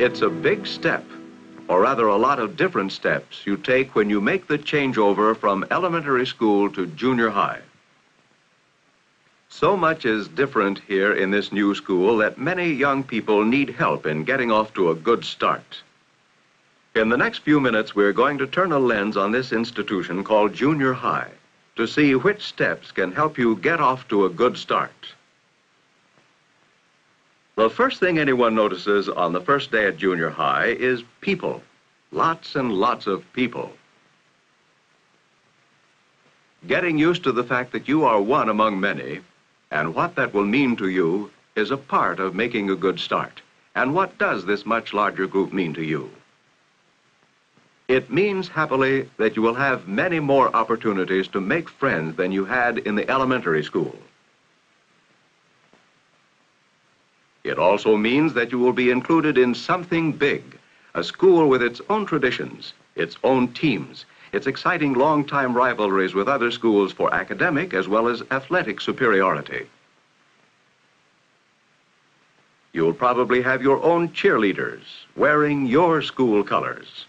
It's a big step, or rather a lot of different steps you take when you make the changeover from elementary school to junior high. So much is different here in this new school that many young people need help in getting off to a good start. In the next few minutes, we're going to turn a lens on this institution called junior high to see which steps can help you get off to a good start. The first thing anyone notices on the first day at junior high is people. Lots and lots of people. Getting used to the fact that you are one among many and what that will mean to you is a part of making a good start. And what does this much larger group mean to you? It means, happily, that you will have many more opportunities to make friends than you had in the elementary school. It also means that you will be included in something big, a school with its own traditions, its own teams, its exciting long-time rivalries with other schools for academic as well as athletic superiority. You'll probably have your own cheerleaders wearing your school colors.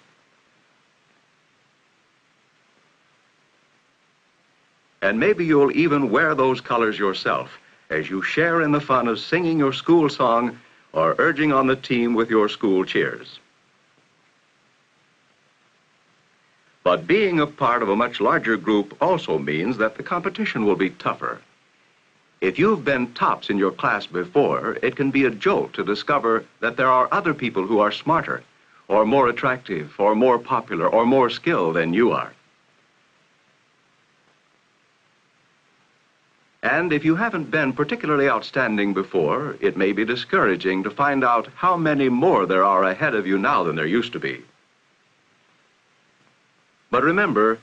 And maybe you'll even wear those colors yourself as you share in the fun of singing your school song or urging on the team with your school cheers. But being a part of a much larger group also means that the competition will be tougher. If you've been tops in your class before, it can be a jolt to discover that there are other people who are smarter, or more attractive, or more popular, or more skilled than you are. And if you haven't been particularly outstanding before, it may be discouraging to find out how many more there are ahead of you now than there used to be. But remember,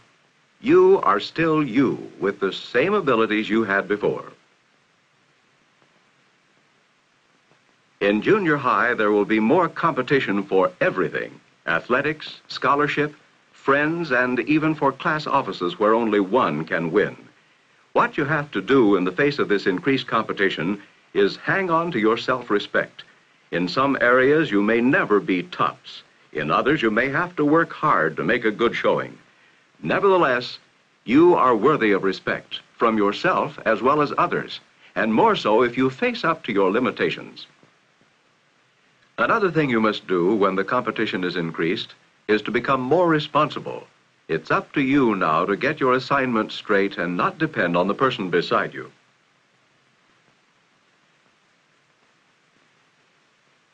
you are still you with the same abilities you had before. In junior high, there will be more competition for everything: athletics, scholarship, friends, and even for class offices where only one can win. What you have to do in the face of this increased competition is hang on to your self-respect. In some areas, you may never be tops. In others, you may have to work hard to make a good showing. Nevertheless, you are worthy of respect from yourself as well as others, and more so if you face up to your limitations. Another thing you must do when the competition is increased is to become more responsible. It's up to you now to get your assignment straight and not depend on the person beside you.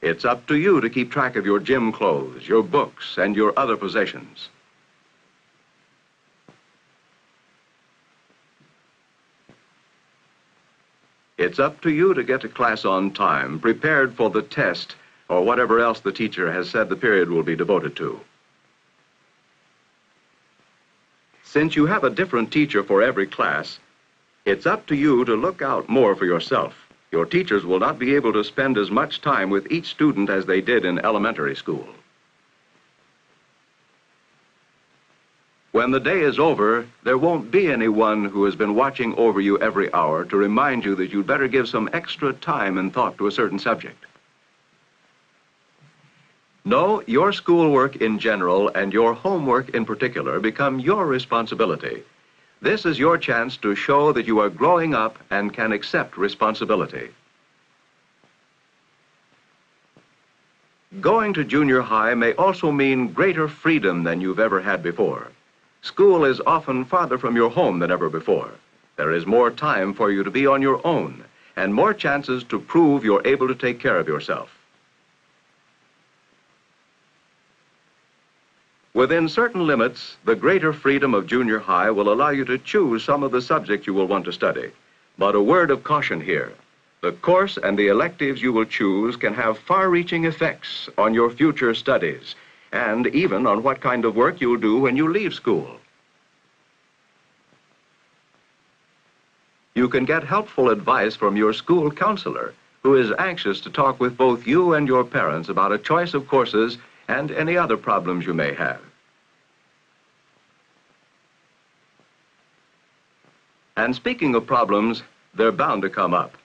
It's up to you to keep track of your gym clothes, your books, and your other possessions. It's up to you to get to class on time, prepared for the test, or whatever else the teacher has said the period will be devoted to. Since you have a different teacher for every class, it's up to you to look out more for yourself. Your teachers will not be able to spend as much time with each student as they did in elementary school. When the day is over, there won't be anyone who has been watching over you every hour to remind you that you'd better give some extra time and thought to a certain subject. No, your schoolwork in general and your homework in particular become your responsibility. This is your chance to show that you are growing up and can accept responsibility. Going to junior high may also mean greater freedom than you've ever had before. School is often farther from your home than ever before. There is more time for you to be on your own and more chances to prove you're able to take care of yourself. Within certain limits, the greater freedom of junior high will allow you to choose some of the subjects you will want to study. But a word of caution here. The course and the electives you will choose can have far-reaching effects on your future studies and even on what kind of work you'll do when you leave school. You can get helpful advice from your school counselor, who is anxious to talk with both you and your parents about a choice of courses and any other problems you may have. And speaking of problems, they're bound to come up.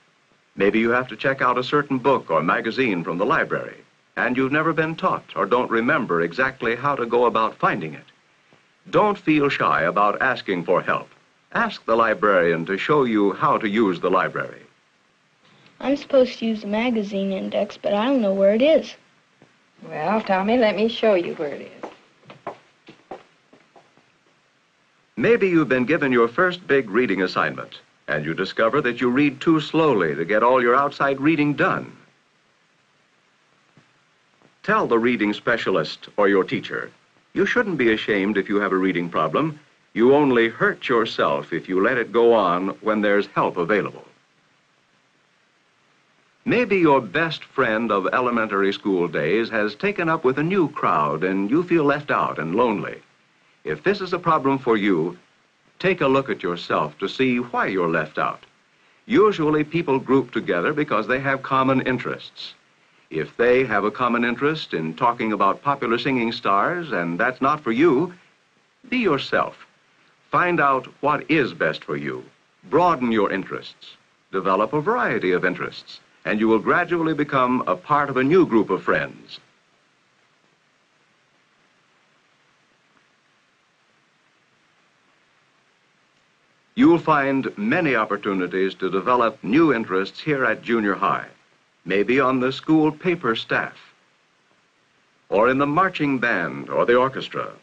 Maybe you have to check out a certain book or magazine from the library, and you've never been taught or don't remember exactly how to go about finding it. Don't feel shy about asking for help. Ask the librarian to show you how to use the library. I'm supposed to use the magazine index, but I don't know where it is. Well, Tommy, let me show you where it is. Maybe you've been given your first big reading assignment, and you discover that you read too slowly to get all your outside reading done. Tell the reading specialist or your teacher, you shouldn't be ashamed if you have a reading problem. You only hurt yourself if you let it go on when there's help available. Maybe your best friend of elementary school days has taken up with a new crowd and you feel left out and lonely. If this is a problem for you, take a look at yourself to see why you're left out. Usually people group together because they have common interests. If they have a common interest in talking about popular singing stars and that's not for you, be yourself. Find out what is best for you. Broaden your interests. Develop a variety of interests, and you will gradually become a part of a new group of friends. You'll find many opportunities to develop new interests here at junior high. Maybe on the school paper staff, or in the marching band or the orchestra,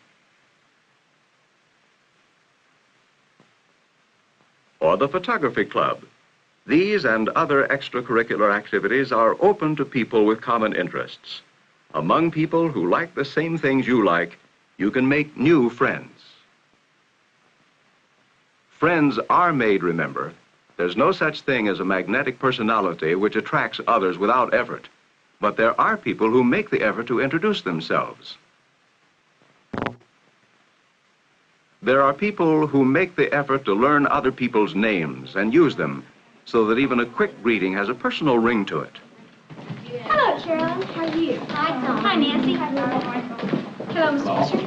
or the photography club. These and other extracurricular activities are open to people with common interests. Among people who like the same things you like, you can make new friends. Friends are made, remember. There's no such thing as a magnetic personality which attracts others without effort. But there are people who make the effort to introduce themselves. There are people who make the effort to learn other people's names and use them so that even a quick greeting has a personal ring to it. Hello, Cheryl. How are you? Hi, Tom. Hi, Nancy. Hello, Mr. Fisher.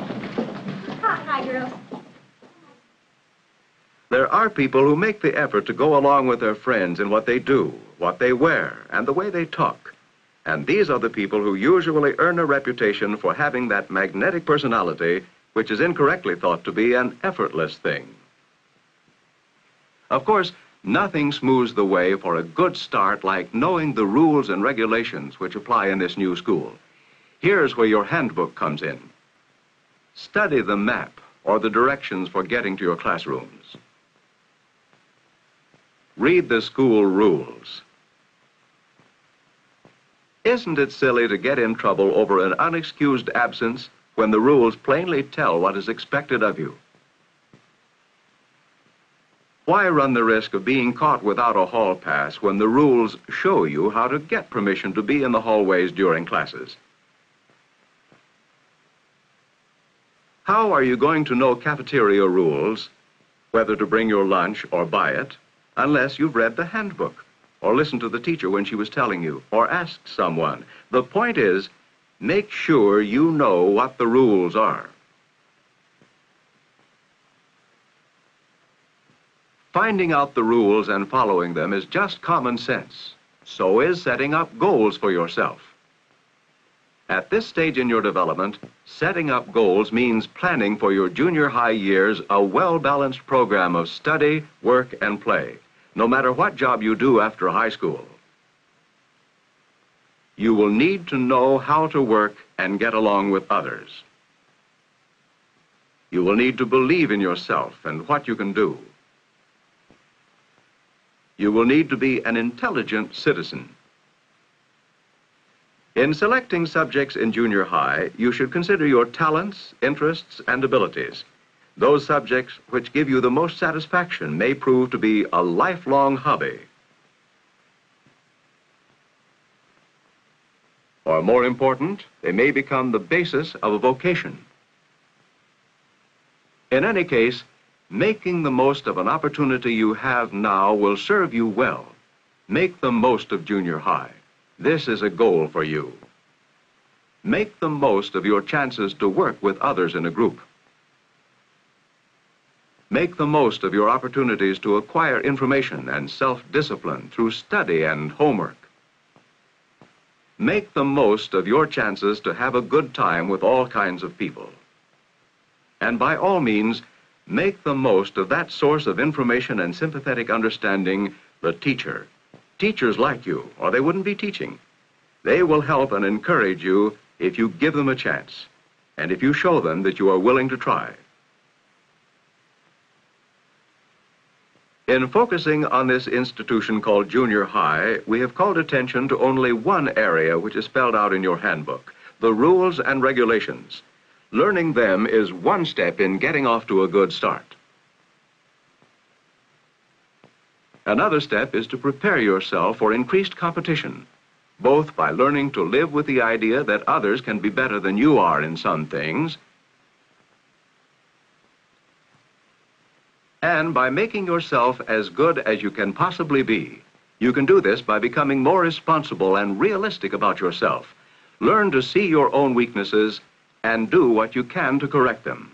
Hi, girls. There are people who make the effort to go along with their friends in what they do, what they wear, and the way they talk. And these are the people who usually earn a reputation for having that magnetic personality, which is incorrectly thought to be an effortless thing. Of course, nothing smooths the way for a good start like knowing the rules and regulations which apply in this new school. Here's where your handbook comes in. Study the map or the directions for getting to your classrooms. Read the school rules. Isn't it silly to get in trouble over an unexcused absence when the rules plainly tell what is expected of you? Why run the risk of being caught without a hall pass when the rules show you how to get permission to be in the hallways during classes? How are you going to know cafeteria rules, whether to bring your lunch or buy it, unless you've read the handbook, or listened to the teacher when she was telling you, or asked someone? The point is, make sure you know what the rules are. Finding out the rules and following them is just common sense. So is setting up goals for yourself. At this stage in your development, setting up goals means planning for your junior high years a well-balanced program of study, work, and play, no matter what job you do after high school. You will need to know how to work and get along with others. You will need to believe in yourself and what you can do. You will need to be an intelligent citizen. In selecting subjects in junior high, you should consider your talents, interests, and abilities. Those subjects which give you the most satisfaction may prove to be a lifelong hobby. Or more important, they may become the basis of a vocation. In any case, making the most of an opportunity you have now will serve you well. Make the most of junior high. This is a goal for you. Make the most of your chances to work with others in a group. Make the most of your opportunities to acquire information and self-discipline through study and homework. Make the most of your chances to have a good time with all kinds of people. And by all means, make the most of that source of information and sympathetic understanding, the teacher. Teachers like you, or they wouldn't be teaching. They will help and encourage you if you give them a chance, and if you show them that you are willing to try. In focusing on this institution called junior high, we have called attention to only one area which is spelled out in your handbook, the rules and regulations. Learning them is one step in getting off to a good start. Another step is to prepare yourself for increased competition, both by learning to live with the idea that others can be better than you are in some things, and by making yourself as good as you can possibly be. You can do this by becoming more responsible and realistic about yourself. Learn to see your own weaknesses and do what you can to correct them.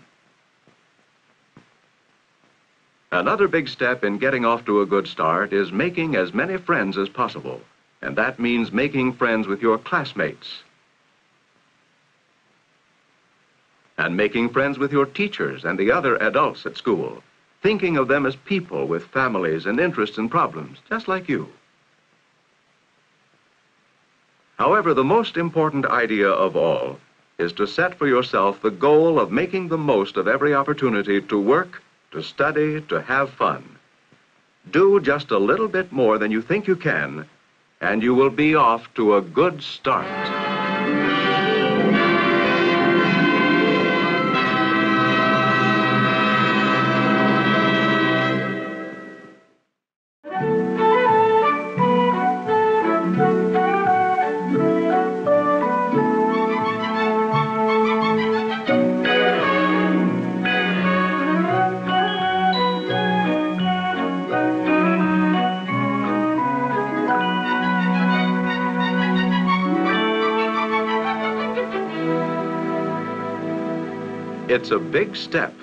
Another big step in getting off to a good start is making as many friends as possible, and that means making friends with your classmates and making friends with your teachers and the other adults at school, thinking of them as people with families and interests and problems, just like you. However, the most important idea of all is to set for yourself the goal of making the most of every opportunity to work, to study, to have fun. Do just a little bit more than you think you can, and you will be off to a good start. It's a big step,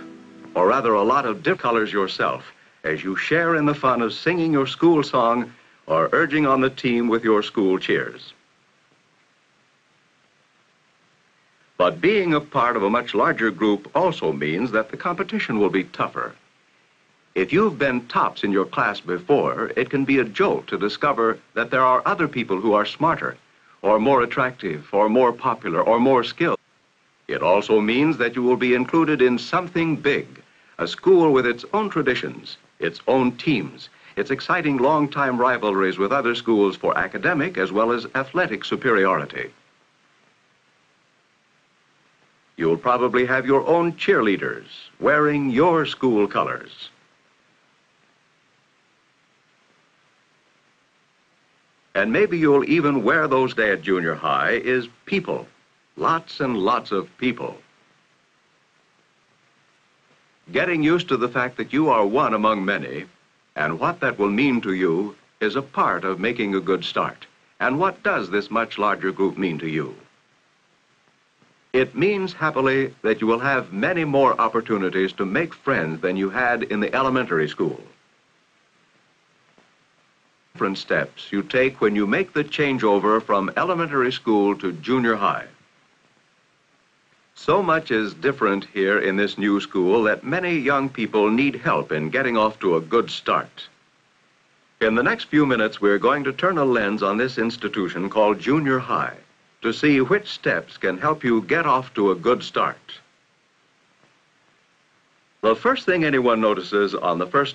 or rather a lot of different colors yourself, as you share in the fun of singing your school song or urging on the team with your school cheers. But being a part of a much larger group also means that the competition will be tougher. If you've been tops in your class before, it can be a jolt to discover that there are other people who are smarter, or more attractive, or more popular, or more skilled. It also means that you will be included in something big, a school with its own traditions, its own teams, its exciting long-time rivalries with other schools for academic as well as athletic superiority. You'll probably have your own cheerleaders wearing your school colors. And maybe you'll even wear those days at junior high is people. Lots and lots of people. Getting used to the fact that you are one among many, and what that will mean to you, is a part of making a good start. And what does this much larger group mean to you? It means, happily, that you will have many more opportunities to make friends than you had in the elementary school. Different steps you take when you make the changeover from elementary school to junior high. So much is different here in this new school that many young people need help in getting off to a good start. In the next few minutes, we're going to turn a lens on this institution called junior high to see which steps can help you get off to a good start. The first thing anyone notices on the first